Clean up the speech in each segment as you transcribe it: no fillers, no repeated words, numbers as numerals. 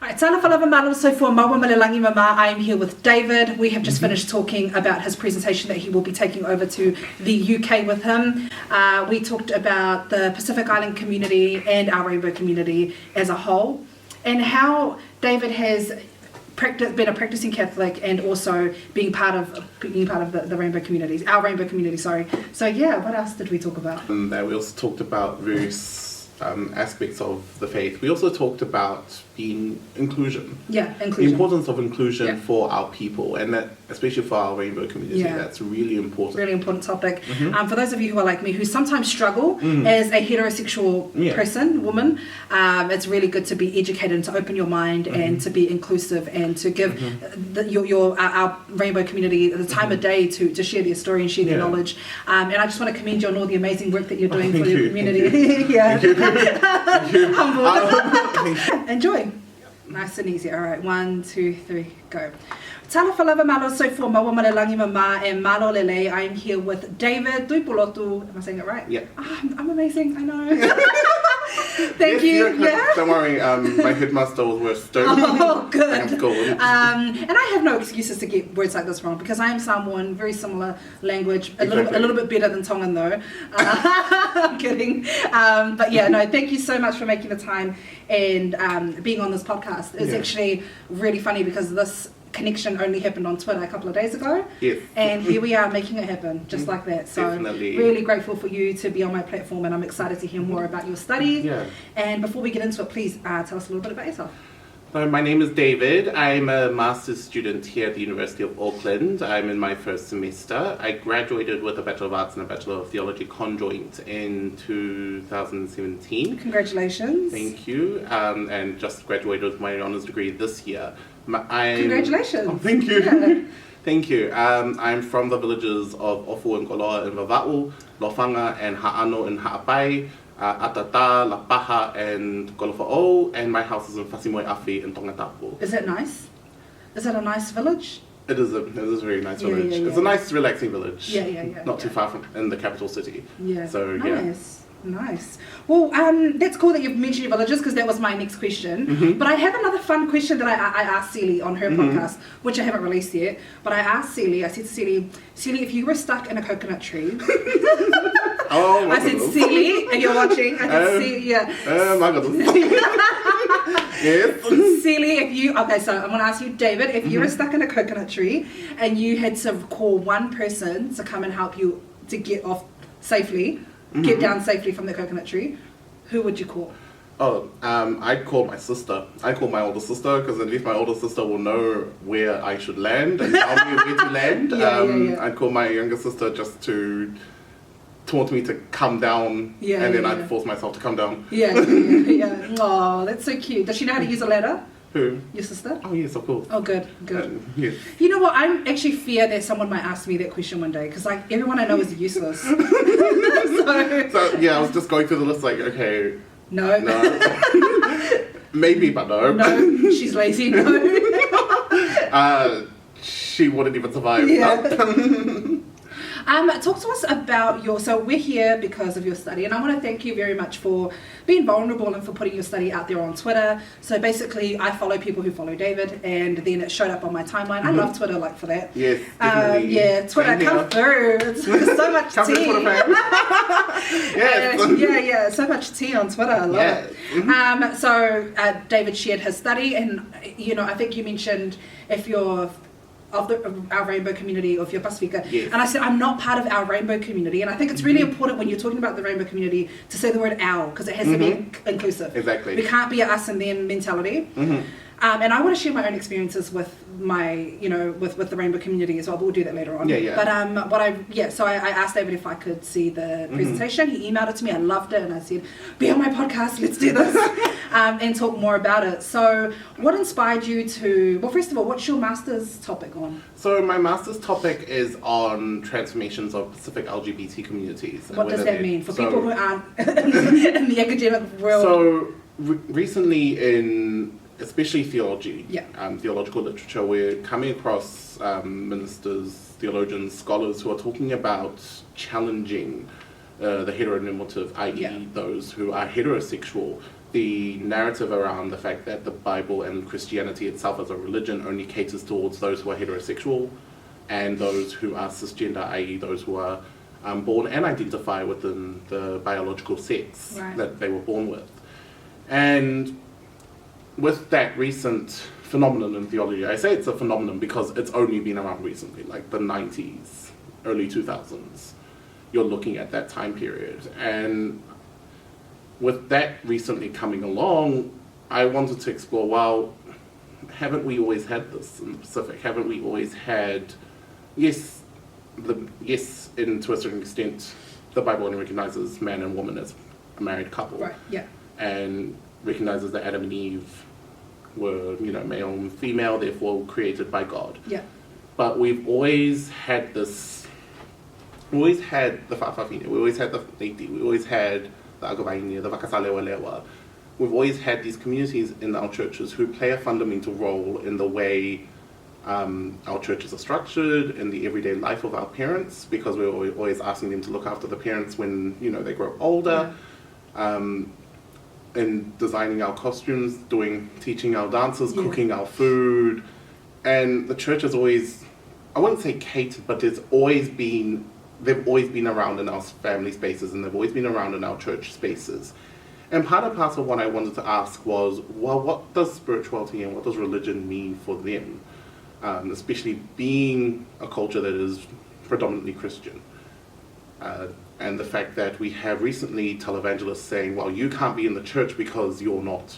Alright, Alofa lava malo so for Mawa Malelangi Mama. I am here with David. We have just finished talking about his presentation that he will be taking over to the UK with him. We talked about the Pacific Island community and our rainbow community as a whole, and how David has been a practicing Catholic and also being part of the rainbow communities, our rainbow community. Sorry. So yeah, what else did we talk about? We also talked about various aspects of the faith. We also talked about inclusion. Yeah, inclusion. The importance of inclusion for our people, and that especially for our rainbow community. Yeah. That's really important. Really important topic. For those of you who are like me, who sometimes struggle as a heterosexual person, woman, it's really good to be educated and to open your mind and to be inclusive and to give our rainbow community the time of day to share their story and share their knowledge. And I just want to commend you on all the amazing work that you're doing for your community. Thank you. Humble. Enjoy. Nice and easy. All right, 1, 2, 3, go. Alofa lava malo so for Mawa Malelangi Mama and Malo Lele. I'm here with David Tuipulotu. Am I saying it right? Yeah. I'm amazing. I know. Thank you. Yeah. Don't worry. My headmaster was stone. Oh, good. And I have no excuses to get words like this wrong because I am Samoan, very similar language, a little bit better than Tongan though. I'm kidding. But yeah, no. Thank you so much for making the time and being on this podcast. It's actually really funny because this connection only happened on Twitter a couple of days ago. Yes. And here we are making it happen just like that. So definitely. Really grateful for you to be on my platform, and I'm excited to hear more about your studies. Yeah. And before we get into it, please tell us a little bit about yourself. So my name is David. I'm a master's student here at the University of Auckland. I'm in my first semester. I graduated with a Bachelor of Arts and a Bachelor of Theology conjoint in 2017. Congratulations. Thank you. And just graduated with my honours degree this year. Congratulations. Oh, thank you. Yeah. Thank you. I'm from the villages of Ofu and Koloa in Vava'u, Lofanga and Ha'ano in Ha'apai, Atata, Lapaha and Kolofa'o, and my house is in Fasimoe Afi in Tongatapu. Is it nice? Is it a nice village? It is a very nice village. Yeah. It's a nice, relaxing village. Yeah. Not too far from in the capital city. Yeah. So Nice. Well, that's cool that you've mentioned your villages because that was my next question. But I have another fun question that I asked Celie on her podcast, which I haven't released yet. But I asked Celie, I said to Celie, if you were stuck in a coconut tree. Oh, I said, Celie, and you're watching. I said, Celie, my goodness. Yes. Celie, so I'm going to ask you, David, if you were stuck in a coconut tree and you had to call one person to come and help you to get off safely, get down safely from the coconut tree, who would you call? Oh, I'd call my sister. I'd call my older sister because at least my older sister will know where I should land and tell me where to land. I'd call my younger sister just to taunt me to come down, and then I'd force myself to come down. Yeah. Oh, that's so cute. Does she know how to use a ladder? Who? Your sister? Oh, yes, of course. Oh, good. Yes. You know what? I actually fear that someone might ask me that question one day because, like, everyone I know is useless. so yeah, I was just going through the list, like, okay. No. Maybe, but no. No, she's lazy. No. She wouldn't even survive. Yeah. Talk to us about so we're here because of your study, and I want to thank you very much for being vulnerable and for putting your study out there on Twitter. So basically, I follow people who follow David, and then it showed up on my timeline. I love Twitter for that. Yes, definitely. Twitter, come through. It's so much tea. Yes. So much tea on Twitter. I love it. So David shared his study, and I think you mentioned if you're of our rainbow community, or if you're Pacifica. Yes. And I said, I'm not part of our rainbow community. And I think it's really important when you're talking about the rainbow community to say the word our, because it has to be inclusive. Exactly. We can't be a us and them mentality. And I want to share my own experiences with my, with the rainbow community as well, but we'll do that later on. But so I asked David if I could see the presentation. He emailed it to me. I loved it, and I said, be on my podcast, let's do this, and talk more about it. So what inspired you to, well, first of all, what's your master's topic on? So my master's topic is on transformations of Pacific LGBT communities. What does that mean for people who aren't in the academic world? So recently in especially theology, theological literature, we're coming across ministers, theologians, scholars who are talking about challenging the heteronormative, i.e. those who are heterosexual the narrative around the fact that the Bible and Christianity itself as a religion only caters towards those who are heterosexual and those who are cisgender, i.e. those who are born and identify within the biological sex that they were born with. And with that recent phenomenon in theology, I say it's a phenomenon because it's only been around recently, like the 90s, early 2000s. You're looking at that time period. And with that recently coming along, I wanted to explore, well, haven't we always had this in the Pacific? Haven't we always had, yes, and to a certain extent, the Bible only recognizes man and woman as a married couple. Right, yeah. And recognizes that Adam and Eve were, male and female, therefore created by God. Yeah. But we've always had this, we always had the Fa'afafine, we always had the Neiti, we always had the Agavaine, the Vakasalewa. We've always had these communities in our churches who play a fundamental role in the way our churches are structured, in the everyday life of our parents, because we're always asking them to look after the parents when, they grow older. Yeah. In designing our costumes, teaching our dances, cooking our food. And the church has always, I wouldn't say catered, but they've always been around in our family spaces, and they've always been around in our church spaces. And part and parcel of what I wanted to ask was, well, what does spirituality and what does religion mean for them? Especially being a culture that is predominantly Christian. And the fact that we have recently televangelists saying, well, you can't be in the church because you're not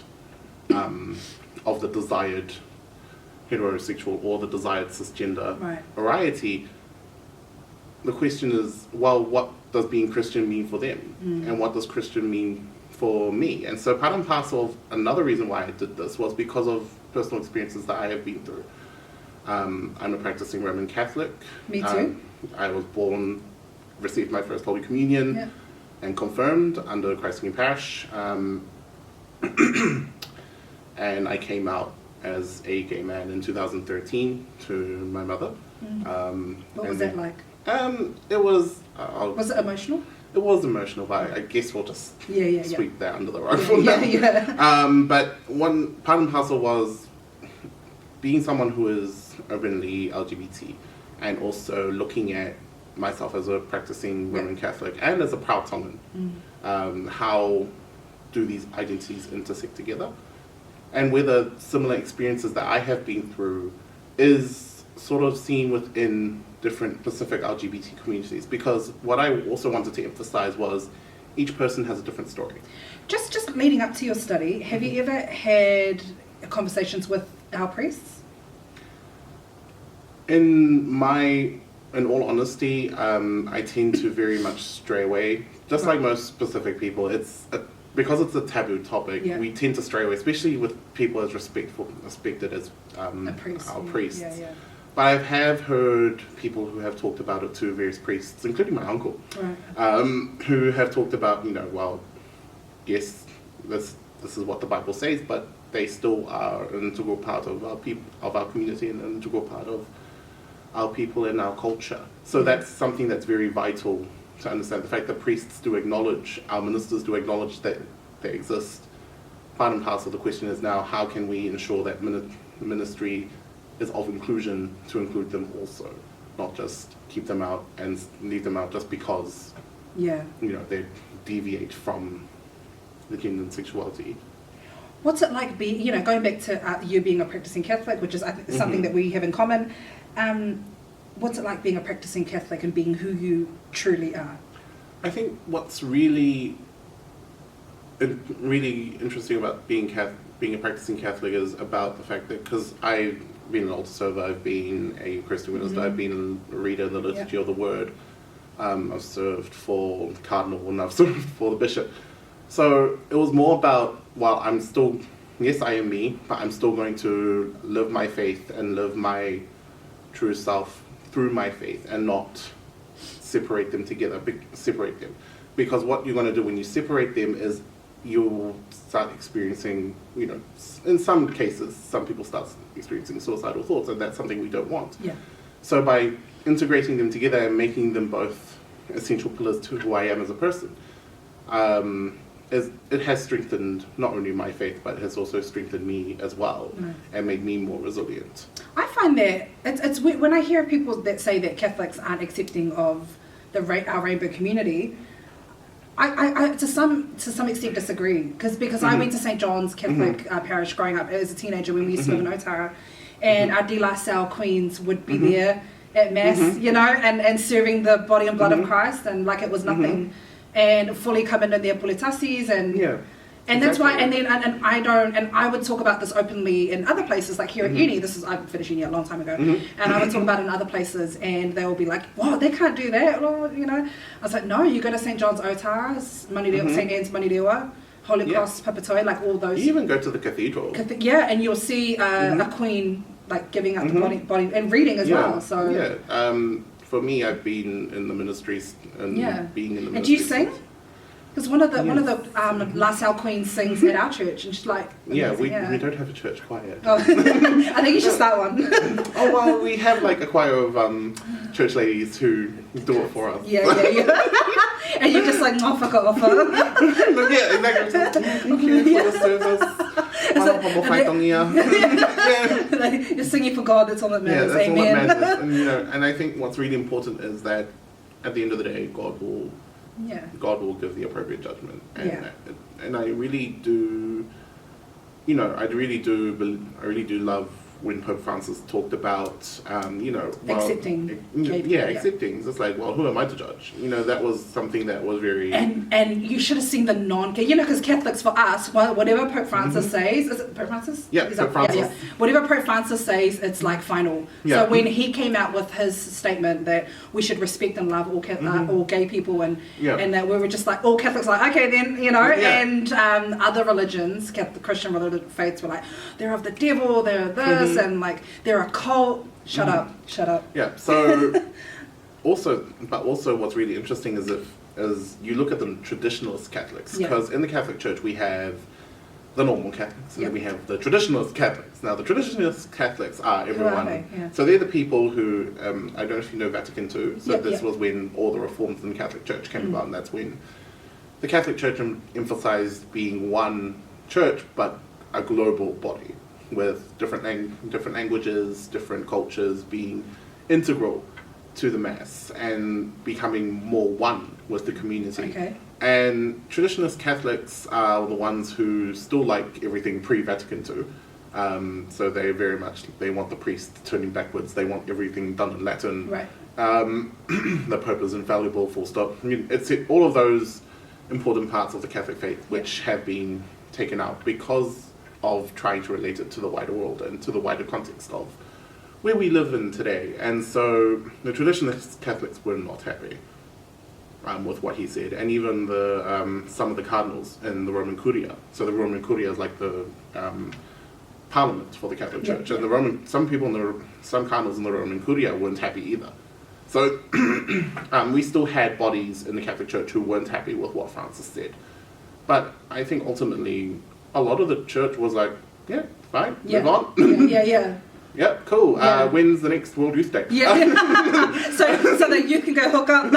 of the desired heterosexual or the desired cisgender variety. The question is, well, what does being Christian mean for them? And what does Christian mean for me? And so part and parcel of another reason why I did this was because of personal experiences that I have been through. I'm a practicing Roman Catholic. Me too. I was born, received my first Holy Communion and confirmed under Christ King Parish. And I came out as a gay man in 2013 to my mother. What was that like? It was... was it emotional? It was emotional, but I guess we'll just sweep that under the rug for now. But one part and parcel was being someone who is openly LGBT and also looking at myself as a practicing Roman Catholic and as a proud Tongan. How do these identities intersect together? And whether similar experiences that I have been through is sort of seen within different Pacific LGBT communities, because what I also wanted to emphasize was each person has a different story. Just leading up to your study, have you ever had conversations with our priests? In all honesty, I tend to very much stray away. Just like most Pacific people, because it's a taboo topic, we tend to stray away, especially with people as respected as our priests. But I have heard people who have talked about it to various priests, including my uncle, who have talked about, well, yes, this is what the Bible says, but they still are an integral part of our community and an integral part of our people and our culture. So that's something that's very vital to understand. The fact that priests do acknowledge, our ministers do acknowledge that they exist. Part and parcel of the question is now, how can we ensure that ministry is of inclusion to include them also, not just keep them out and leave them out just because they deviate from the gender and sexuality. What's it like going back to you being a practicing Catholic, which is I think something that we have in common. What's it like being a practicing Catholic and being who you truly are? I think what's really interesting about being a practicing Catholic is about the fact that, because I've been an altar server, I've been a Christian minister, I've been a reader in the liturgy of the word, I've served for cardinal and I've served for the bishop. So it was more about, well, I'm still, yes, I am me, but I'm still going to live my faith and live my true self through my faith and not separate them. Because what you're going to do when you separate them is you'll start experiencing, in some cases, some people start experiencing suicidal thoughts, and that's something we don't want. So by integrating them together and making them both essential pillars to who I am as a person, it has strengthened not only my faith, but it has also strengthened me as well, and made me more resilient. I find that it's when I hear people that say that Catholics aren't accepting of our rainbow community, I to some extent disagree, because I went to St. John's Catholic parish growing up as a teenager when we used to live in Otara, and our De La Salle queens would be there at mass, you know, and serving the body and blood of Christ, and like it was nothing, and fully coming in their politasis, and that's why, and I would talk about this openly in other places, like here at uni. I finished uni a long time ago, and I would talk about it in other places, and they will be like, "Wow, they can't do that," or, you know. I was like, "No, you go to St. John's Otara, St. Anne's Manirewa, Holy Cross Papatoi, like all those." You even go to the cathedral. And you'll see a queen like giving up the body and reading as well. So for me, I've been in the ministries and being in the ministries. And do you sing? Because one of the La Salle queens sings at our church, and she's like, we don't have a church choir. Oh, I think you should start one. Oh well, we have like a choir of church ladies who do it for us. Yeah. And you're just like, oh, fuck it off. Yeah, exactly. Thank you for the service. You're singing for God. That's all that matters. Yeah, that's Amen. all that matters. And, you know, and I think what's really important is that at the end of the day, God will give the appropriate judgment, and I really do, you know, I really do love when Pope Francis talked about, accepting, accepting. It's like, well, who am I to judge? You know, that was something that was very... And you should have seen the because Catholics, for us, whatever Pope Francis says, is it Pope Francis? Yeah, Pope Francis. Yeah. Whatever Pope Francis says, it's like final. Yeah. So when he came out with his statement that we should respect and love all gay people, and that we were just like, all Catholics like, okay then, you know, and other religions, Catholic, Christian religious faiths were like, they're of the devil, they're this, and like they're a cult. Shut up. Yeah. So also what's really interesting is you look at the traditionalist Catholics, because in the Catholic Church we have the normal Catholics and then we have the traditionalist Catholics. Now the traditionalist Catholics are everyone. So they're the people who I don't know if you know Vatican II. So this was when all the reforms in the Catholic Church came about, and that's when the Catholic Church emphasized being one church but a global body, with different languages, different cultures being integral to the Mass and becoming more one with the community. Okay. And traditionalist Catholics are the ones who still like everything pre-Vatican II. So they want the priest turning backwards, they want everything done in Latin. Right. The Pope is infallible, full stop. I mean, it's all of those important parts of the Catholic faith which have been taken out because of trying to relate it to the wider world and to the wider context of where we live in today. And so the traditionalist Catholics were not happy with what he said, and even the some of the cardinals in the Roman Curia. So the Roman Curia is like the parliament for the Catholic Church, and some cardinals in the Roman Curia weren't happy either. So we still had bodies in the Catholic Church who weren't happy with what Francis said. But I think ultimately a lot of the church was like, yeah, fine, move on. Yeah, cool. When's the next World Youth Day? So that you can go hook up.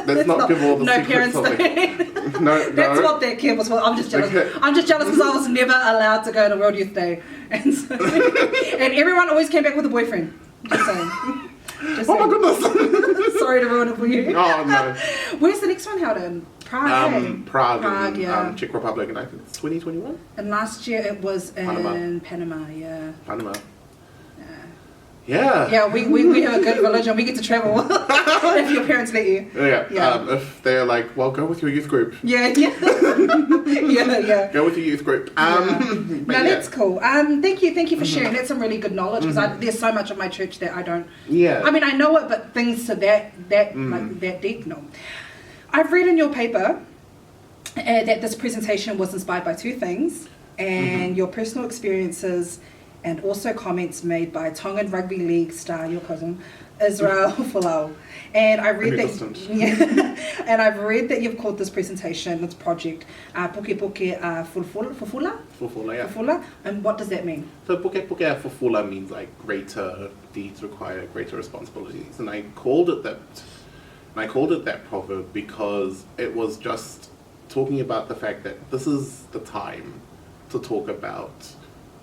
Let's not give all the no secrets parents of it. No. That's what that kid was for. I'm just jealous. Okay. I'm just jealous because I was never allowed to go to World Youth Day, and and everyone always came back with a boyfriend. Just saying. Oh my goodness! Sorry to ruin it for you. Oh no. Where's the next one held in? Prague. Prague, Czech Republic, and I think it's 2021. And last year it was in Panama. Panama. Yeah, we have a good religion. We get to travel if your parents let you. If they're like, well, go with your youth group. Yeah. Go with your youth group. That's cool. Thank you for sharing. That's some really good knowledge, because there's so much of my church that I don't. Yeah. I mean, I know it, but things to that deep, no. I've read in your paper that this presentation was inspired by two things, and your personal experiences, and also comments made by Tongan Rugby League star, your cousin, Israel Folau. And I read and I've read that you've called this presentation, this project, Puke Puke Fufula? Fufula. And what does that mean? So Puke Puke Fufula means like greater deeds require greater responsibilities. And I called it that And I called it that proverb because it was just talking about the fact that this is the time to talk about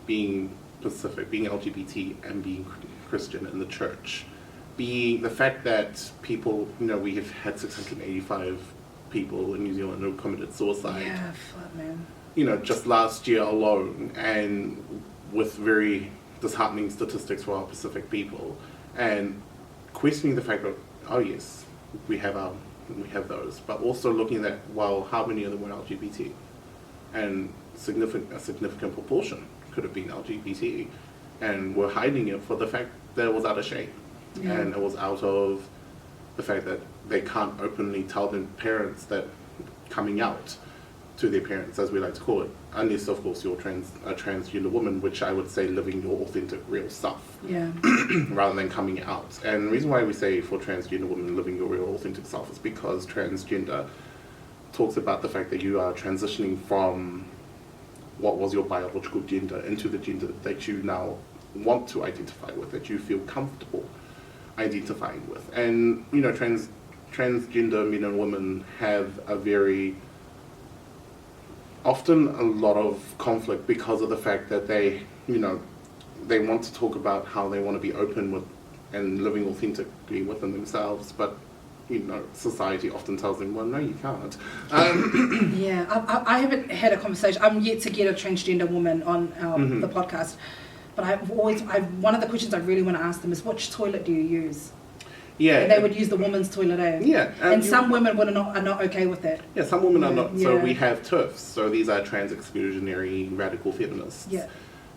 being Pacific, being LGBT, and being Christian in the church. Being the fact that people, we have had 685 people in New Zealand who committed suicide. Yeah, fuck, man. Just last year alone, and with very disheartening statistics for our Pacific people, and questioning the fact that, oh yes, we have those, but also looking at, well, how many of them were LGBT, and a significant proportion could have been LGBT, and we're hiding it for the fact that it was out of shame, and it was out of the fact that they can't openly tell their parents that coming out to their parents, as we like to call it, unless of course you're a transgender woman, which I would say living your authentic real self, rather than coming out. And the reason why we say for transgender women living your real authentic self is because transgender talks about the fact that you are transitioning from what was your biological gender into the gender that you now want to identify with, that you feel comfortable identifying with. And transgender men and women have often a lot of conflict because of the fact that they want to talk about how they want to be open with and living authentically within themselves, but society often tells them, well, no, you can't. I haven't had a conversation. I'm yet to get a transgender woman on the podcast, but one of the questions I really want to ask them is, which toilet do you use? Yeah, and they would use the women's toilet, eh? Yeah, and some women are not okay with that. Yeah, some women are not. So we have TERFs. So these are trans exclusionary radical feminists. Yeah,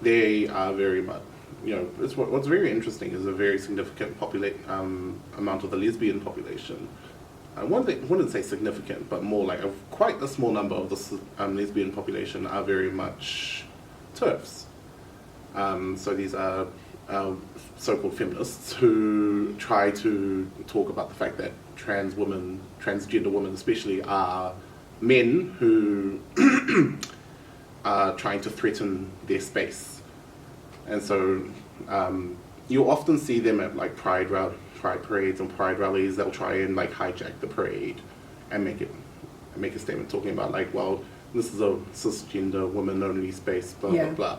they are very much. What's very interesting is a very significant amount of the lesbian population. I wouldn't say significant, but more like quite a small number of the lesbian population are very much TERFs. So these are so-called feminists who try to talk about the fact that transgender women especially, are men who are trying to threaten their space. And so you'll often see them at like pride parades and pride rallies. They'll try and like hijack the parade and make a statement talking about like, well, this is a cisgender woman only space, blah blah blah.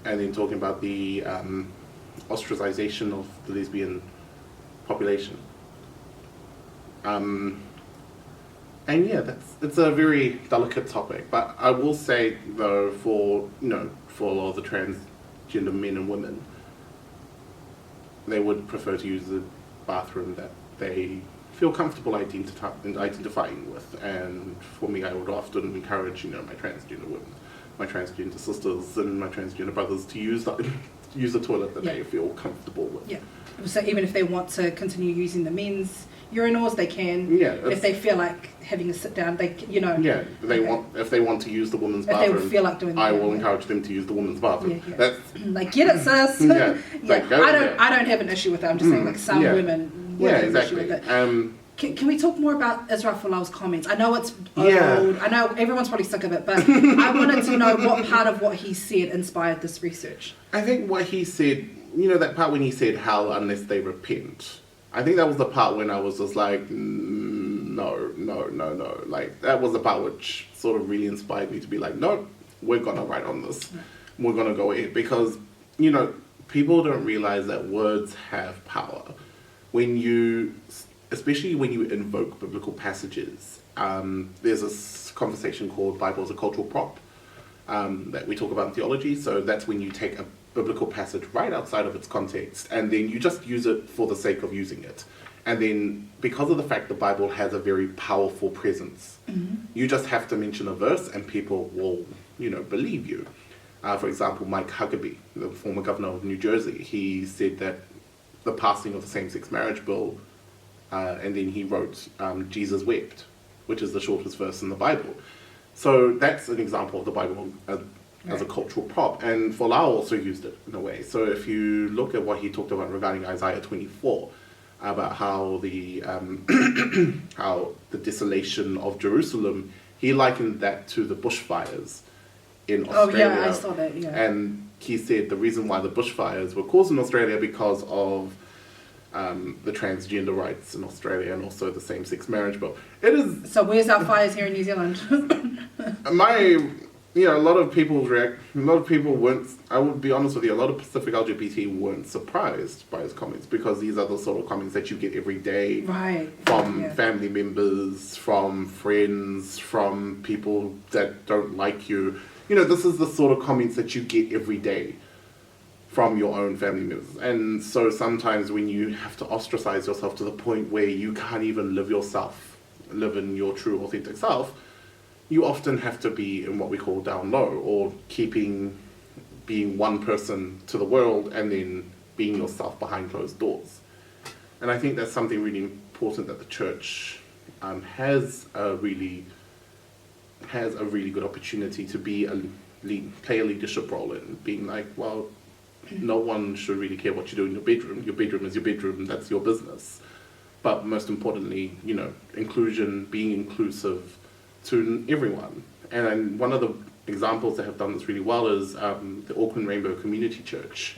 And then talking about the ostracization of the lesbian population. And it's a very delicate topic. But I will say though, for a lot of the transgender men and women, they would prefer to use the bathroom that they feel comfortable identifying with. And for me, I would often encourage my transgender women, my transgender sisters and my transgender brothers to use the toilet that they feel comfortable with. Yeah. So even if they want to continue using the men's urinals, they can. Yeah. If they feel like having a sit down, Yeah. If they want to use the women's bathroom, if they feel like doing that, I will encourage them to use the women's bathroom. Yeah. That's like, get it, sis. I don't have an issue with that. I'm just saying like some women. Exactly. Have an issue with it. Can we talk more about Israel Folau's comments? I know it's old. I know everyone's probably sick of it, but I wanted to know what part of what he said inspired this research. I think what he said, that part when he said hell unless they repent. I think that was the part when I was just like, no. Like, that was the part which sort of really inspired me to be like, no, we're going to write on this. We're going to go ahead. Because, people don't realize that words have power. Especially when you invoke biblical passages. There's this conversation called Bible as a cultural prop that we talk about in theology. So that's when you take a biblical passage right outside of its context and then you just use it for the sake of using it. And then because of the fact the Bible has a very powerful presence, you just have to mention a verse and people will, believe you. For example, Mike Huckabee, the former governor of New Jersey, he said that the passing of the same-sex marriage bill, and then he wrote Jesus wept, which is the shortest verse in the Bible. So that's an example of the Bible as a cultural prop. And Folau also used it in a way. So if you look at what he talked about regarding Isaiah 24, about how the desolation of Jerusalem, he likened that to the bushfires in Australia. Oh yeah, I saw that, yeah. And he said the reason why the bushfires were caused in Australia because of the transgender rights in Australia and also the same-sex marriage bill. It is... So where's our fires here in New Zealand? A lot of people weren't, I would be honest with you, a lot of Pacific LGBT weren't surprised by his comments, because these are the sort of comments that you get every day. Right. From family members, from friends, from people that don't like you. This is the sort of comments that you get every day from your own family members. And so sometimes when you have to ostracize yourself to the point where you can't even live in your true authentic self, you often have to be in what we call down low, or being one person to the world and then being yourself behind closed doors. And I think that's something really important that the church has a really good opportunity to play a leadership role in, being like, well, no one should really care what you do in your bedroom. Your bedroom is your bedroom, that's your business. But most importantly, inclusion, being inclusive to everyone. And one of the examples that have done this really well is the Auckland Rainbow Community Church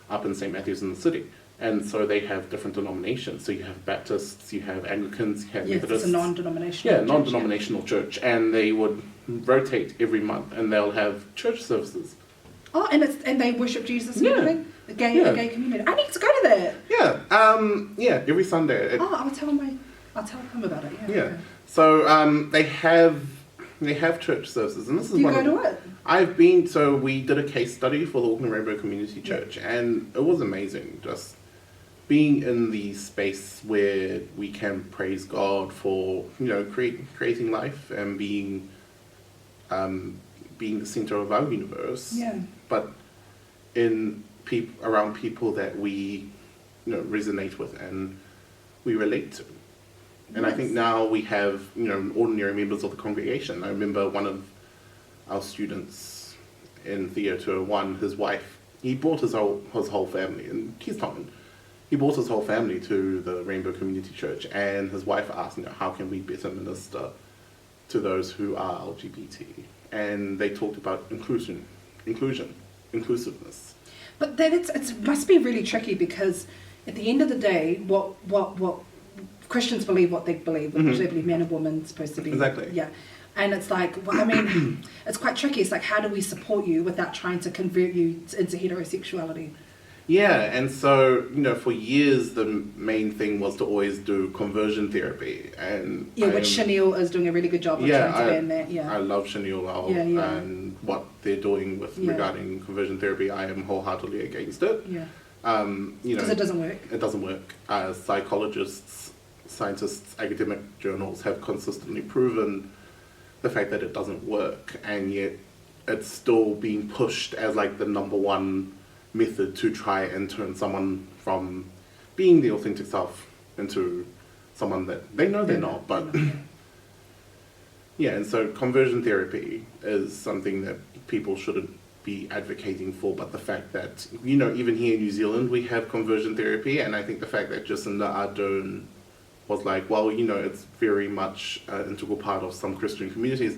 up in St. Matthews in the city. And so they have different denominations. So you have Baptists, you have Anglicans, you have Methodists. It's a non-denominational church. Non-denominational church. And they would rotate every month, and they'll have church services. Oh, and they worship Jesus and everything? A gay community. I need to go to that. Yeah, every Sunday. I'll tell him about it. Yeah. So they have church services, and this is Do you go to it? I've been. So we did a case study for the Auckland Rainbow Community Church, and it was amazing. Just being in the space where we can praise God for creating life and being the center of our universe. Yeah. But around people that we resonate with and we relate to. And I think now we have, ordinary members of the congregation. I remember one of our students in Theo 201, his wife, he brought his whole family, and he's Tongan. He brought his whole family to the Rainbow Community Church, and his wife asked, how can we better minister to those who are LGBT? And they talked about inclusion, inclusiveness. But then it must be really tricky, because at the end of the day, what Christians believe what they believe, which they believe man and woman is supposed to be. Exactly. Yeah. And it's like, it's quite tricky. It's like, how do we support you without trying to convert you into heterosexuality? Yeah, and so, for years the main thing was to always do conversion therapy. And which Chanel is doing a really good job of trying to ban that. Yeah, I love Chanel and what they're doing regarding conversion therapy. I am wholeheartedly against it. Yeah. Because it doesn't work. It doesn't work. Psychologists, scientists, academic journals have consistently proven the fact that it doesn't work, and yet it's still being pushed as like the number one method to try and turn someone from being the authentic self into someone that they know they're not. But and so conversion therapy is something that people shouldn't be advocating for, but the fact that, even here in New Zealand we have conversion therapy, and I think the fact that Jacinda Ardern was like, well, it's very much an integral part of some Christian communities.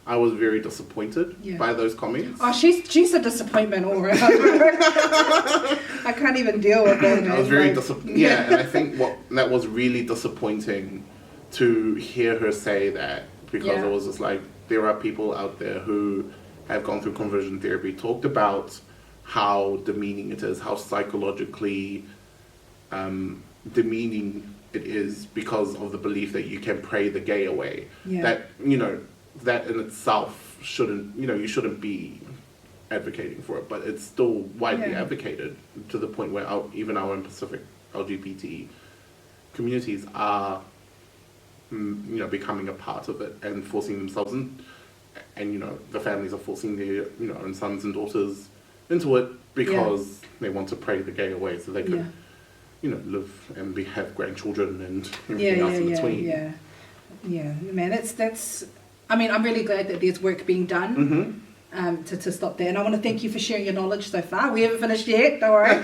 I was very disappointed by those comments. Oh, she's a disappointment all around. I can't even deal with that. I was very disappointed. Yeah, and I think that was really disappointing to hear her say that, because it was just like, there are people out there who have gone through conversion therapy, talked about how demeaning it is, how psychologically demeaning it is, because of the belief that you can pray the gay away. That, that in itself shouldn't, you shouldn't be advocating for it, but it's still widely advocated to the point where even our own Pacific LGBT communities are, becoming a part of it and forcing themselves in, and, the families are forcing their, own sons and daughters into it because they want to pray the gay away so they can, live and have grandchildren and everything else in between. Yeah, man, that's. I mean, I'm really glad that there's work being done to stop that, and I want to thank you for sharing your knowledge so far. We haven't finished yet, don't worry.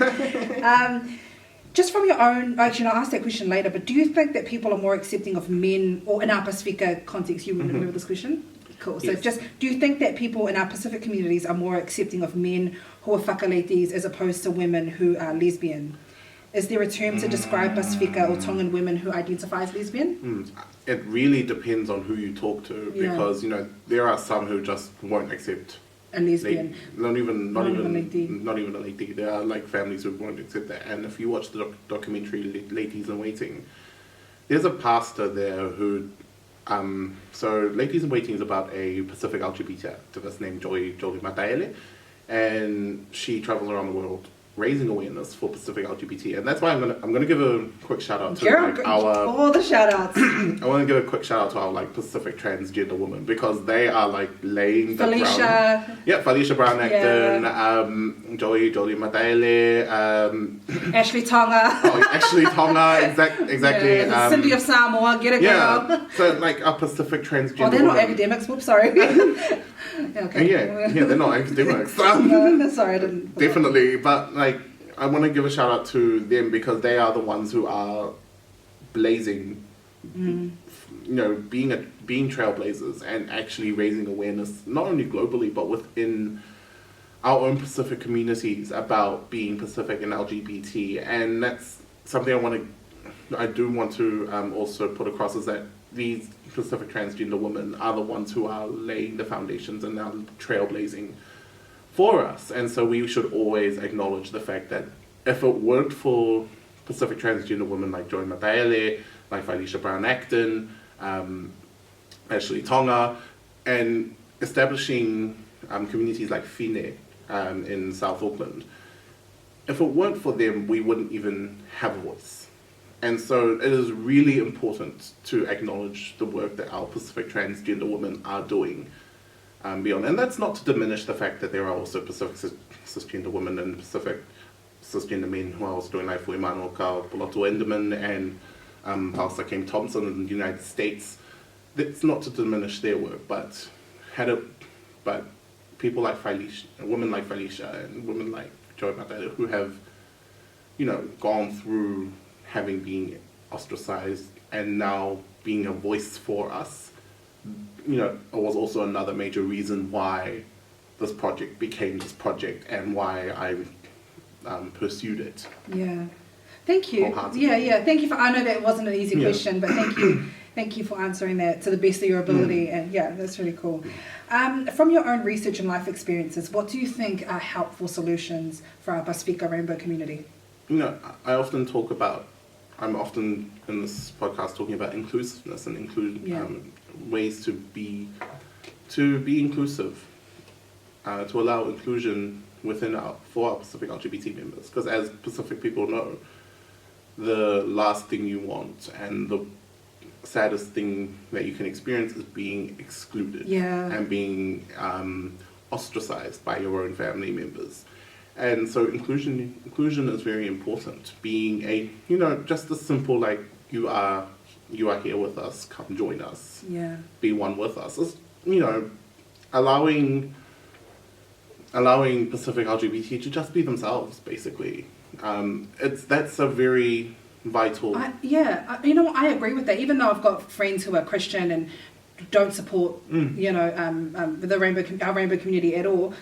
Just from your own, actually, I'll ask that question later, but do you think that people are more accepting of men, or in our Pacifica context, you remember this question? Cool. So just, do you think that people in our Pacific communities are more accepting of men who are whakaletis as opposed to women who are lesbian? Is there a term to describe Pasifika or Tongan women who identify as lesbian? It really depends on who you talk to, because there are some who just won't accept a lesbian. Not even a lady. There are like families who won't accept that. And if you watch the documentary Ladies in Waiting, there's a pastor there who so Ladies in Waiting is about a Pacific LGBT activist named Joy Mataele, and she travels around the world raising awareness for Pacific LGBT, and that's why I'm gonna give a quick shout out to all the shout outs. I want to give a quick shout out to our Pacific transgender women, because they are laying the ground. Yeah, Felicia Brown Acton, Joy Mataele, Ashley Tonga. Ashley Tonga, exactly. Yeah, Cindy of Samoa, get it, girl. So our Pacific transgender. Oh, they're not academics. Whoops, sorry. Okay. Yeah, they're not academics. No, sorry, I didn't. Definitely, but I want to give a shout out to them, because they are the ones who are blazing, being trailblazers and actually raising awareness, not only globally but within our own Pacific communities about being Pacific and LGBT. And that's something I do want to also put across, is that these Pacific transgender women are the ones who are laying the foundations and now trailblazing for us. And so we should always acknowledge the fact that if it weren't for Pacific transgender women like Joy Mataele, like Felicia Brown Acton, Ashley Tonga, and establishing communities like Fine in South Auckland, if it weren't for them, we wouldn't even have a voice. And so it is really important to acknowledge the work that our Pacific transgender women are doing beyond. And that's not to diminish the fact that there are also Pacific cisgender women and Pacific cisgender men who are also doing life for Emmanuel Pulotu Enderman and Pastor Kim Thompson in the United States. It's not to diminish their work, but people like Felicia, women like Felicia and women like Joy Mataele, who have, gone through having been ostracized and now being a voice for us, it was also another major reason why this project became this project and why I pursued it. Yeah. Thank you. Yeah. Thank you for, I know that wasn't an easy question, but thank you for answering that to the best of your ability. And that's really cool. From your own research and life experiences, what do you think are helpful solutions for our Pasifika Rainbow community? I'm often in this podcast talking about inclusiveness and ways to be inclusive, to allow inclusion for our Pacific LGBT members. Because as Pacific people know, the last thing you want and the saddest thing that you can experience is being excluded and being ostracized by your own family members. And so inclusion is very important. Being just a simple you are here with us, come join us. Yeah. Be one with us. It's, allowing Pacific LGBT to just be themselves, basically. That's a very vital. I agree with that. Even though I've got friends who are Christian and don't support our rainbow community at all.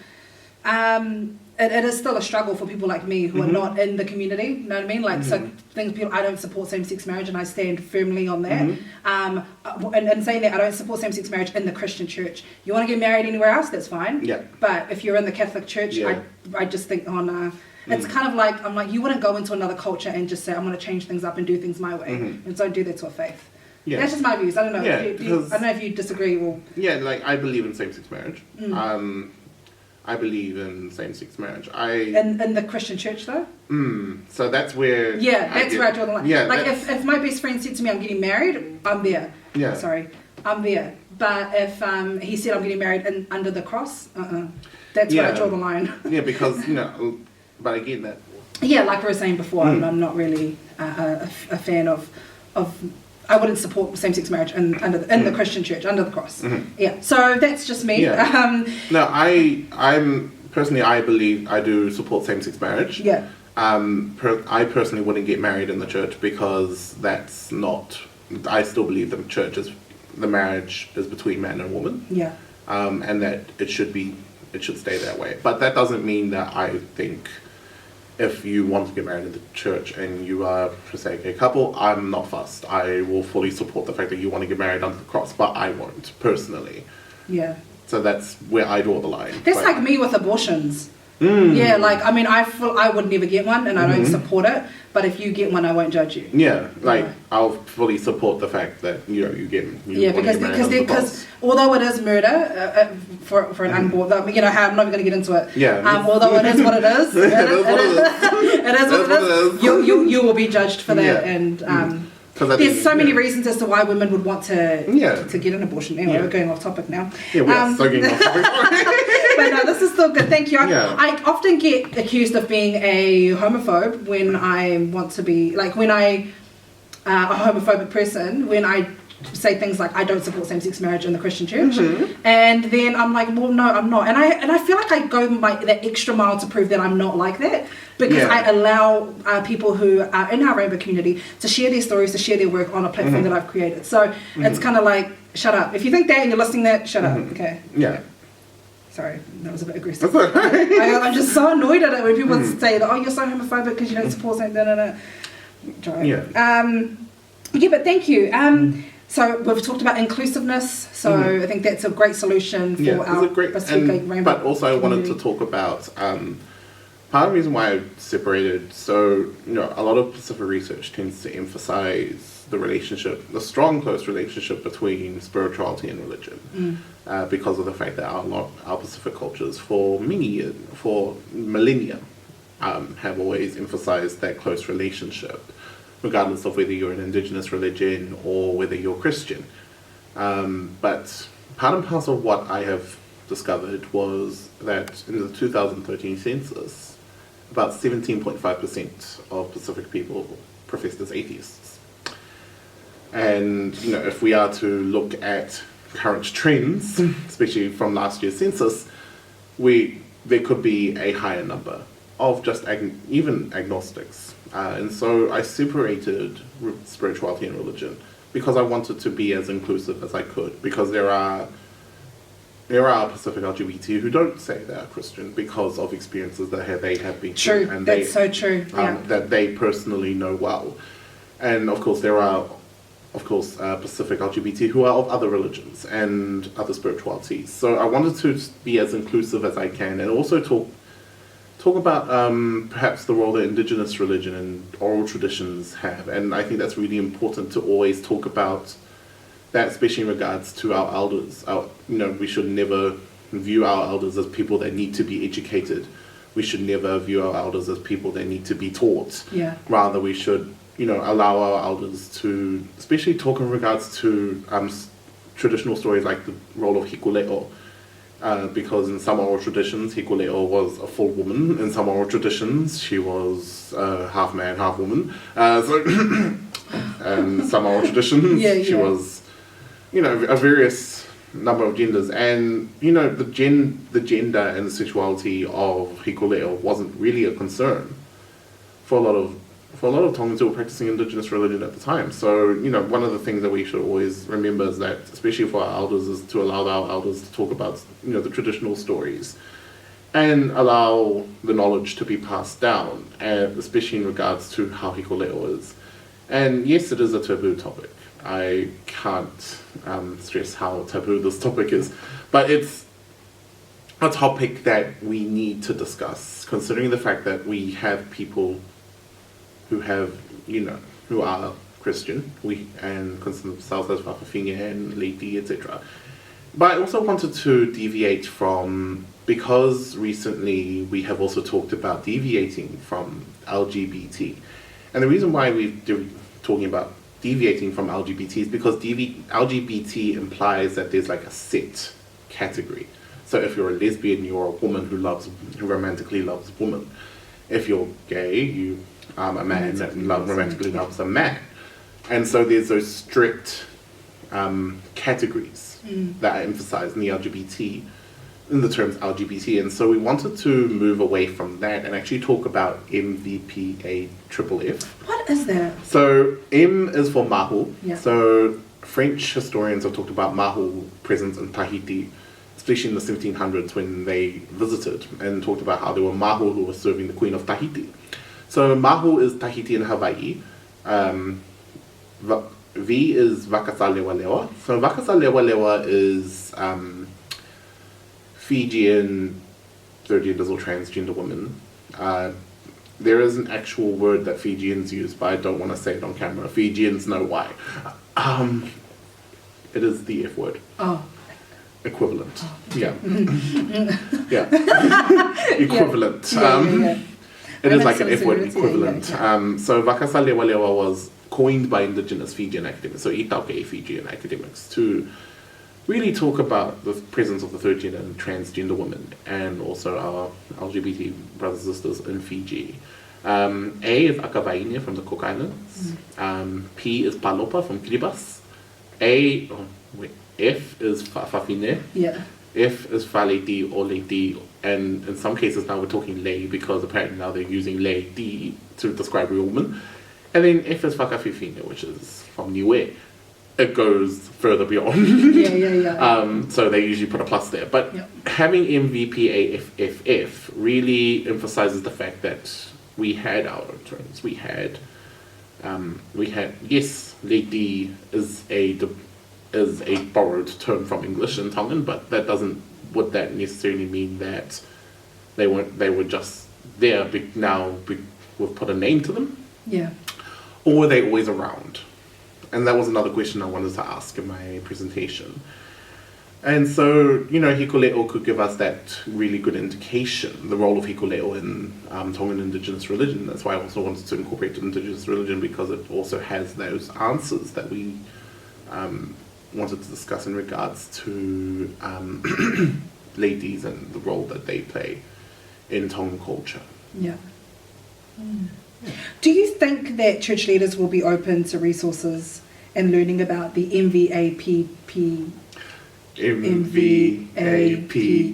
It is still a struggle for people like me who are not in the community, you know what I mean? So I don't support same-sex marriage, and I stand firmly on that. And saying that, I don't support same-sex marriage in the Christian church. You want to get married anywhere else, that's fine. Yeah. But if you're in the Catholic church, I just think, oh no. It's kind of like, I'm like, you wouldn't go into another culture and just say, I'm going to change things up and do things my way. And don't do that to a faith. Yeah. That's just my views. I don't know. I don't know if you disagree or... Yeah, I believe in same-sex marriage. I believe in same-sex marriage. In the Christian church, though? So that's where... Yeah, that's where I draw the line. Yeah, if my best friend said to me, I'm getting married, I'm there. Yeah. Sorry, I'm there. But if he said I'm getting married under the cross, that's where I draw the line. Yeah, because, but again, that... Yeah, like we were saying before, I'm not really a fan of I wouldn't support same-sex marriage in the Christian church, under the cross. Yeah, so that's just me. Yeah. No, I'm personally, I believe I do support same-sex marriage. Yeah. I personally wouldn't get married in the church because that's not... I still believe the marriage is between man and woman. Yeah. And that it should stay that way. But that doesn't mean that I think if you want to get married in the church and you are, per se, a gay couple, I'm not fussed. I will fully support the fact that you want to get married under the cross, but I won't, personally. Yeah. So that's where I draw the line. That's like me with abortions. Yeah, like, I mean, I would never get one, and I don't support it, but if you get one, I won't judge you. Yeah, like, I'll fully support the fact that, you because although it is murder, for an unborn, you know, how I'm not even going to get into it. Yeah. Although it is what it is. It is what it is. You will be judged for that, and there's so many reasons as to why women would want to get an abortion. Anyway, we're going off topic now. Yeah, we are so getting off topic. But no, this is still good. Thank you. I often get accused of being a homophobe when I want to be, like, when a homophobic person, when I say things like, I don't support same-sex marriage in the Christian church, and then I'm like, well, no, I'm not, and I feel like I go that extra mile to prove that I'm not like that, because I allow people who are in our rainbow community to share their stories, to share their work on a platform that I've created. So it's kind of like, shut up. If you think that and you're listening to that, shut up. Okay. Yeah. Sorry, that was a bit aggressive. I'm just so annoyed at it when people say that, oh, you're so homophobic because you don't support something. Yeah, but thank you. So we've talked about inclusiveness. So I think that's a great solution for our Pacific Rainbow. But also I wanted to talk about part of the reason why I separated. So, you know, a lot of Pacific research tends to emphasize the strong, close relationship between spirituality and religion, because of the fact that our Pacific cultures for millennia, have always emphasized that close relationship, regardless of whether you're an indigenous religion or whether you're Christian. But part and parcel of what I have discovered was that in the 2013 census, about 17.5% of Pacific people professed as atheists. And, you know, if we are to look at current trends, especially from last year's census, there could be a higher number of just even agnostics. And so I separated spirituality and religion because I wanted to be as inclusive as I could, because there are Pacific LGBT who don't say they are Christian because of experiences that they have been through, and that's so true. That they personally know well. And of course there are Pacific LGBT who are of other religions and other spiritualities. So I wanted to be as inclusive as I can, and also talk about perhaps the role that indigenous religion and oral traditions have. And I think that's really important to always talk about that, especially in regards to our elders. We should never view our elders as people that need to be educated. We should never view our elders as people that need to be taught. Yeah. Rather, we should allow our elders to, especially talk in regards to traditional stories like the role of hikuleo, because in some oral traditions, hikuleo was a full woman. In some oral traditions, she was half man, half woman. And some oral traditions, she was, a various number of genders. And, the gender and the sexuality of hikuleo wasn't really a concern for a lot of Tongans who were practicing indigenous religion at the time. So, one of the things that we should always remember is that, especially for our elders, is to allow our elders to talk about, the traditional stories and allow the knowledge to be passed down, and especially in regards to how hikuleo is. And yes, it is a taboo topic. I can't stress how taboo this topic is, but it's a topic that we need to discuss, considering the fact that we have people who are Christian, and consider themselves as Whakawhinia and Leiti, etc. But I also wanted to deviate from, because recently we have also talked about deviating from LGBT. And the reason why we're talking about deviating from LGBT is because LGBT implies that there's like a set category. So if you're a lesbian, you're a woman who romantically loves women. If you're gay, you a man that romantically loves a man. And so there's those strict categories that are emphasized in the terms LGBT. And so we wanted to move away from that and actually talk about MVPAFF. What is that? So M is for mahu. Yeah. So French historians have talked about mahu presence in Tahiti. It's especially in the 1700s when they visited and talked about how there were mahu who were serving the Queen of Tahiti. So mahu is Tahiti and Hawaii. V is Vakasalewa. So Vakasalewa is Fijian third genders or transgender women. There is an actual word that Fijians use, but I don't want to say it on camera. Fijians know why. It is the F word. Oh. Equivalent. Oh. Yeah. Yeah. Equivalent. It is like an F word equivalent. So Vakasalewa was coined by indigenous Fijian academics, so Itauke Fijian academics, to really talk about the presence of the third gender and transgender women, and also our LGBT brothers and sisters in Fiji. A is Akavaine from the Cook Islands. P is Palopa from Kiribati. F is Fafine. Yeah. F is Faleti or Leti, and in some cases now we're talking lay, because apparently now they're using lay D to describe real women. And then F is Fakafifine, which is from Niue. It goes further beyond. So they usually put a plus there. But having MVPAFFF really emphasizes the fact that we had our own terms. We had yes, Lady is a borrowed term from English and Tongan, but would that necessarily mean that they were just there, we've put a name to them? Yeah. Or were they always around? And that was another question I wanted to ask in my presentation. And so, Hikuleo could give us that really good indication, the role of Hikuleo in Tongan indigenous religion. That's why I also wanted to incorporate indigenous religion, because it also has those answers that we wanted to discuss in regards to ladies and the role that they play in Tongan culture. Yeah. Do you think that church leaders will be open to resources and learning about the MVAP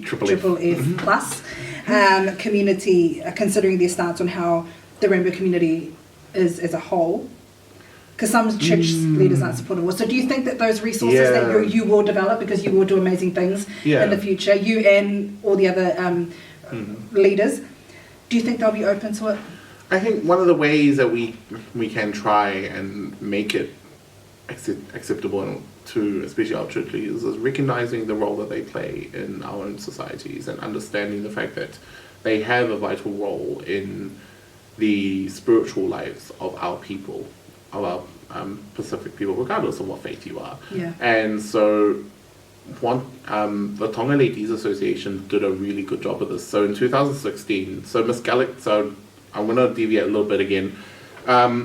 triple F plus community, considering their stance on how the rainbow community is as a whole? Because some church leaders aren't supportive. So do you think that those resources that you will develop, because you will do amazing things in the future, you and all the other leaders, do you think they'll be open to it? I think one of the ways that we can try and make it acceptable to especially our church leaders is recognizing the role that they play in our own societies, and understanding the fact that they have a vital role in the spiritual lives of our people, of our Pacific people, regardless of what faith you are. Yeah. And so the Tonga Ladies Association did a really good job of this. So in 2016, so I'm going to deviate a little bit again.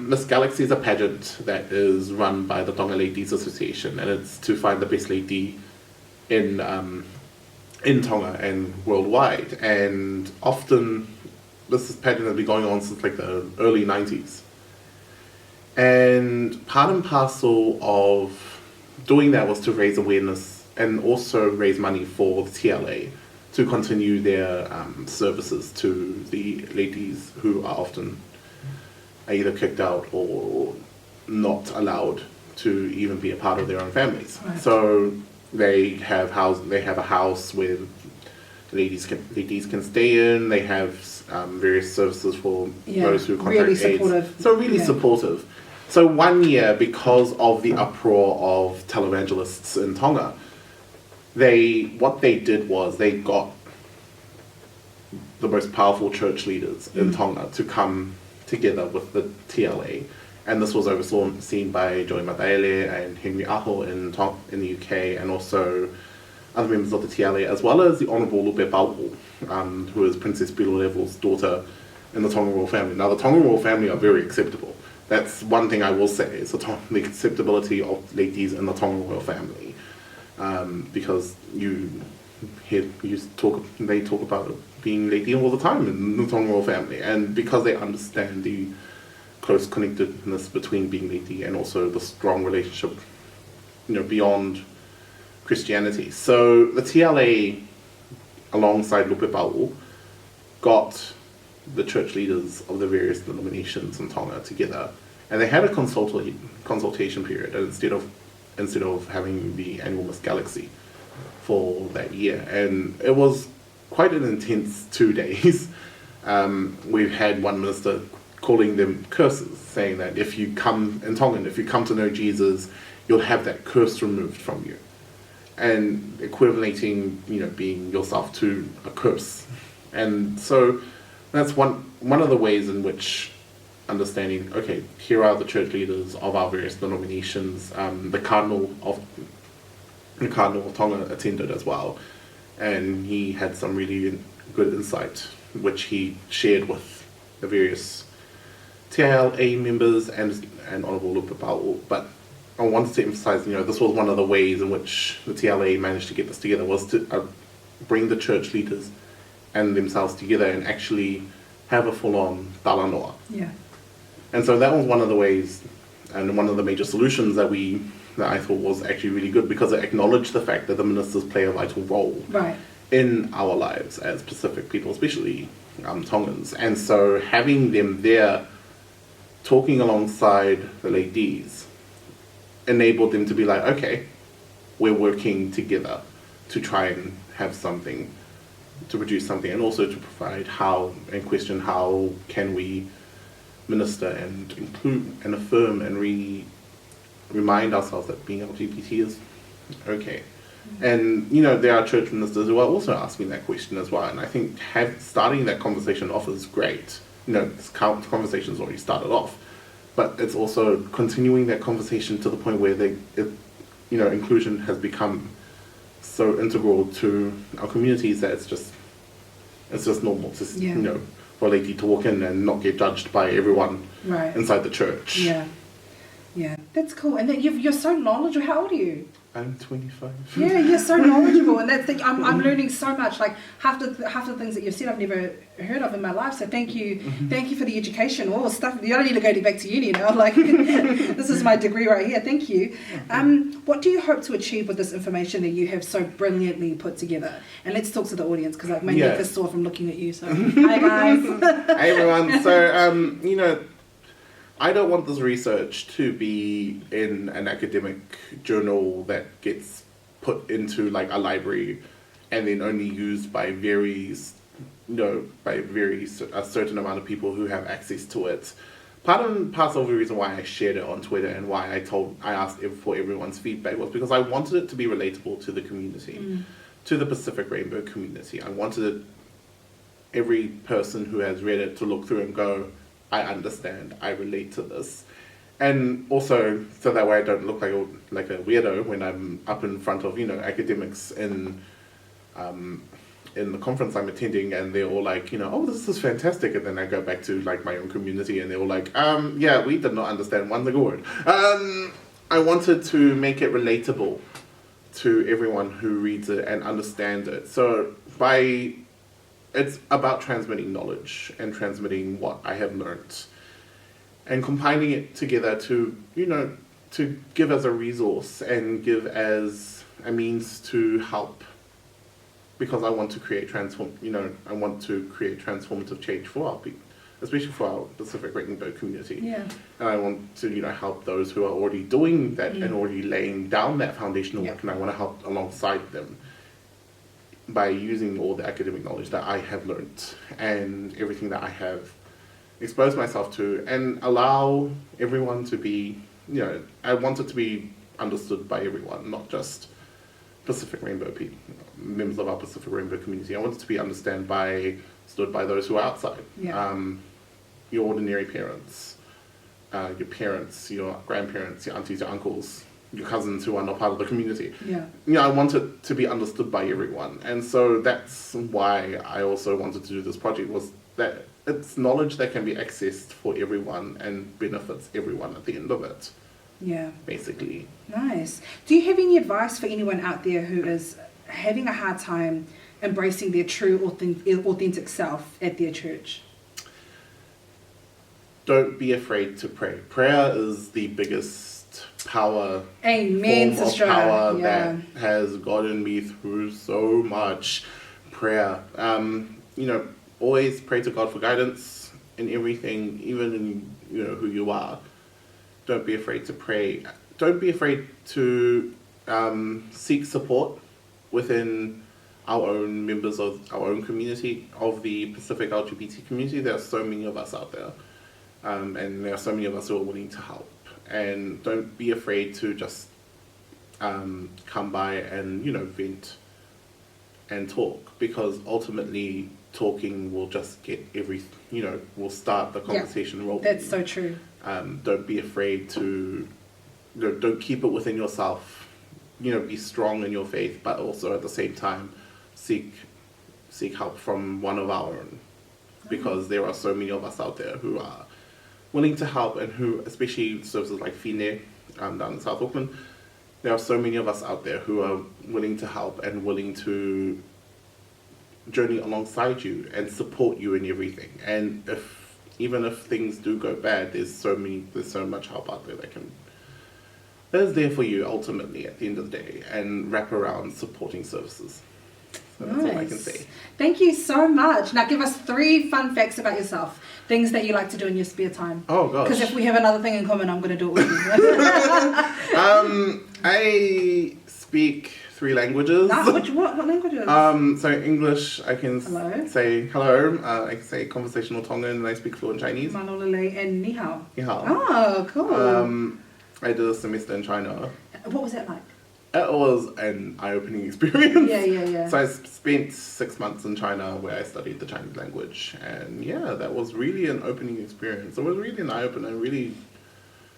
Miss Galaxy is a pageant that is run by the Tonga Ladies Association, and it's to find the best lady in Tonga and worldwide. And often this pageant has been going on since like the early 90s. And part and parcel of doing that was to raise awareness and also raise money for the TLA to continue their services to the ladies who are often either kicked out or not allowed to even be a part of their own families. Right. So they have a house where ladies can stay in. They have various services for those who contract AIDS. Supportive. So really supportive. So one year, because of the uproar of televangelists in Tonga, what they did was they got the most powerful church leaders in Tonga to come together with the TLA, and this was overseen by Joey Mataele and Henry Aho in the UK, and also other members of the TLA, as well as the Honourable Lupe Pau'u, who is Princess Pilolevo's daughter in the Tonga royal family. Now, the Tonga royal family are very acceptable. That's one thing I will say, is the acceptability of ladies in the Tonga royal family, because they talk about being lady all the time in the Tonga royal family, and because they understand the close connectedness between being lady and also the strong relationship, beyond Christianity. So the TLA, alongside Lupe Pau'u, got the church leaders of the various denominations in Tonga together, and they had a consultation period. And instead of having the annual Miss Galaxy, for that year. And it was quite an intense 2 days. We've had one minister calling them curses, saying that if you come, in Tongan, if you come to know Jesus, you'll have that curse removed from you. And equating, being yourself to a curse. And so that's one of the ways in which understanding, okay, here are the church leaders of our various denominations. The Cardinal of Tonga attended as well, and he had some really good insight, which he shared with the various TLA members and Honourable Tuipulotu. But I wanted to emphasise, this was one of the ways in which the TLA managed to get this together, was to bring the church leaders and themselves together and actually have a full-on talanoa. Yeah. And so that was one of the ways, and one of the major solutions that I thought was actually really good, because it acknowledged the fact that the ministers play a vital role in our lives as Pacific people, especially Tongans. And so having them there talking alongside the ladies enabled them to be like, okay, we're working together to try and have something, to produce something, and also to provide how can we minister and include and affirm and remind ourselves that being LGBT is okay. And there are church ministers who are also asking that question as well, and I think starting that conversation off is great. This conversation's already started off, but it's also continuing that conversation to the point where inclusion has become so integral to our communities that it's just normal to for a lady to walk in and not get judged by everyone inside the church. Yeah, that's cool. And then you're so knowledgeable. How old are you? I'm 25. Yeah, you're so knowledgeable, and that's I'm learning so much. Like half the things that you've said I've never heard of in my life. So thank you for the education. All stuff. You don't need to go back to uni now. Like this is my degree right here. Thank you. What do you hope to achieve with this information that you have so brilliantly put together? And let's talk to the audience, because my neck is sore from looking at you. So hi guys. Hey everyone. So I don't want this research to be in an academic journal that gets put into like a library and then only used by a certain amount of people who have access to it. Part and parcel of the reason why I shared it on Twitter and why I asked for everyone's feedback was because I wanted it to be relatable to the community, to the Pacific Rainbow community. I wanted every person who has read it to look through and go, I understand, I relate to this. And also, so that way I don't look like a weirdo when I'm up in front of, academics in the conference I'm attending, and they're all like, oh, this is fantastic. And then I go back to like my own community and they're all like, yeah, we did not understand one single word. I wanted to make it relatable to everyone who reads it and understands it. So it's about transmitting knowledge and transmitting what I have learned and compiling it together to give as a resource and give as a means to help, because I want to create transformative change for our people, especially for our Pacific Rainbow community. Yeah. And I want to, help those who are already doing that and already laying down that foundational work, and I want to help alongside them by using all the academic knowledge that I have learned and everything that I have exposed myself to, and allow everyone to be, I want it to be understood by everyone, not just Pacific Rainbow people, members of our Pacific Rainbow community. I want it to be understood by those who are outside. Yeah. Your ordinary parents, your parents, your grandparents, your aunties, your uncles, your cousins who are not part of the community. Yeah. I want it to be understood by everyone. And so that's why I also wanted to do this project, was that it's knowledge that can be accessed for everyone and benefits everyone at the end of it. Yeah. Basically. Nice. Do you have any advice for anyone out there who is having a hard time embracing their true authentic self at their church? Don't be afraid to pray. Prayer is the biggest power, Amen, form of sister. power that has gotten me through so much. Prayer. Always pray to God for guidance in everything, even in who you are. Don't be afraid to pray. Don't be afraid to seek support within our own members of our own community, of the Pacific LGBT community, there are so many of us out there. And there are so many of us who are willing to help. And don't be afraid to just come by and, vent and talk, because ultimately talking will just get will start the conversation rolling. That's so true. Don't be afraid to, don't keep it within yourself. Be strong in your faith, but also at the same time seek help from one of our own, because there are so many of us out there who are willing to help, and who, especially services like Fine down in South Auckland, there are so many of us out there who are willing to help and willing to journey alongside you and support you in everything. And even if things do go bad, there's so much help out there that is there for you ultimately at the end of the day, and wrap around supporting services. So that's all I can say. Thank you so much. Now give us 3 fun facts about yourself. Things that you like to do in your spare time. Oh gosh. Because if we have another thing in common, I'm going to do it with you. I speak 3 languages. What languages? So English, I can say hello. I can say conversational Tongan, and I speak fluent Chinese. Malolele and ni hao. Ni hao. Oh, cool. I did a semester in China. What was that like? It was an eye-opening experience. Yeah. So I spent 6 months in China where I studied the Chinese language, and that was really an opening experience. It was really an eye-opener, and really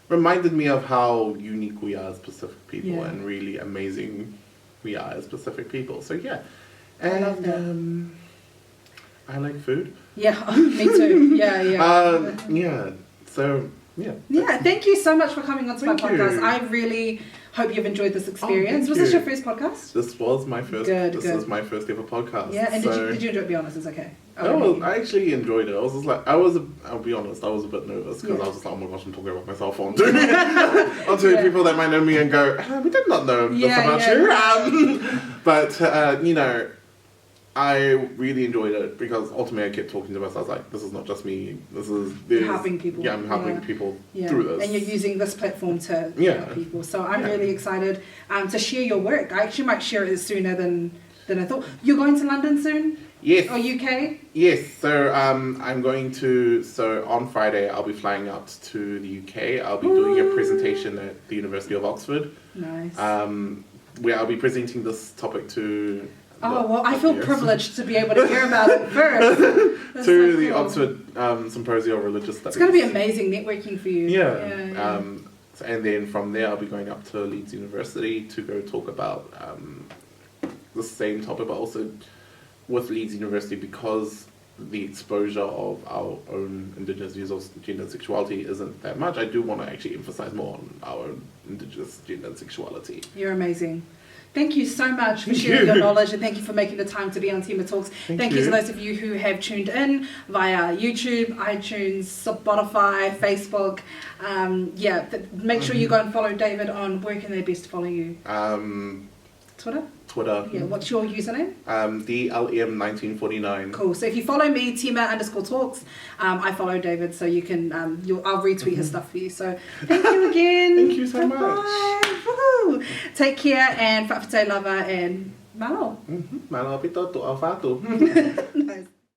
reminded me of how unique we are as Pacific people, and really amazing we are as Pacific people. So and I love that. I like food. Yeah, me too. Yeah. So thank you so much for coming onto my podcast. You. I really hope you've enjoyed this experience. Was this your first podcast? This was my first. This was my first ever podcast. Yeah, and did you enjoy it? Be honest, it's okay. I actually enjoyed it. I was just like, I'll be honest, I was a bit nervous, because I was just like, oh my gosh, I'm talking about myself on to people that might know me and go, we did not know this about you. But I really enjoyed it, because ultimately I kept talking to myself. I was like, this is not just me. You're helping people. Yeah, I'm helping people through this. And you're using this platform to help people. So I'm really excited to share your work. I actually might share it sooner than I thought. You're going to London soon? Yes. Or UK? Yes. So I'm going to. So on Friday I'll be flying out to the UK. I'll be doing a presentation at the University of Oxford. Nice. Where I'll be presenting this topic to. I feel privileged to be able to hear about it first. To the Oxford Symposium of Religious Studies. It's going to be amazing networking for you. Yeah. And then from there I'll be going up to Leeds University to go talk about the same topic, but also with Leeds University, because the exposure of our own Indigenous views of gender and sexuality isn't that much. I do want to actually emphasize more on our own Indigenous gender and sexuality. You're amazing. Thank you so much for sharing your knowledge, and thank you for making the time to be on Tima Talks. Thank you to those of you who have tuned in via YouTube, iTunes, Spotify, Facebook. Make sure you go and follow David on where can they best follow you? Twitter? Yeah, what's your username? DLM1949. Cool. So if you follow me, Tima_talks, I follow David, so you can, I'll retweet his stuff for you. So thank you again. Thank you so much. Woohoo. Take care, and whakawhātai lava, and malo. Malo pito to alfatu. Nice.